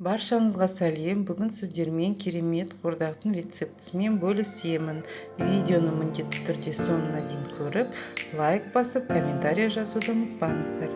Баршаңызға сәлем. Бүгін сіздермен керемет қуырдақтың рецептісімен бөлісемін. Видеоны міндетті түрде соңына дейін көріп, лайк басып, комментария жазуды ұмытпаңыздар.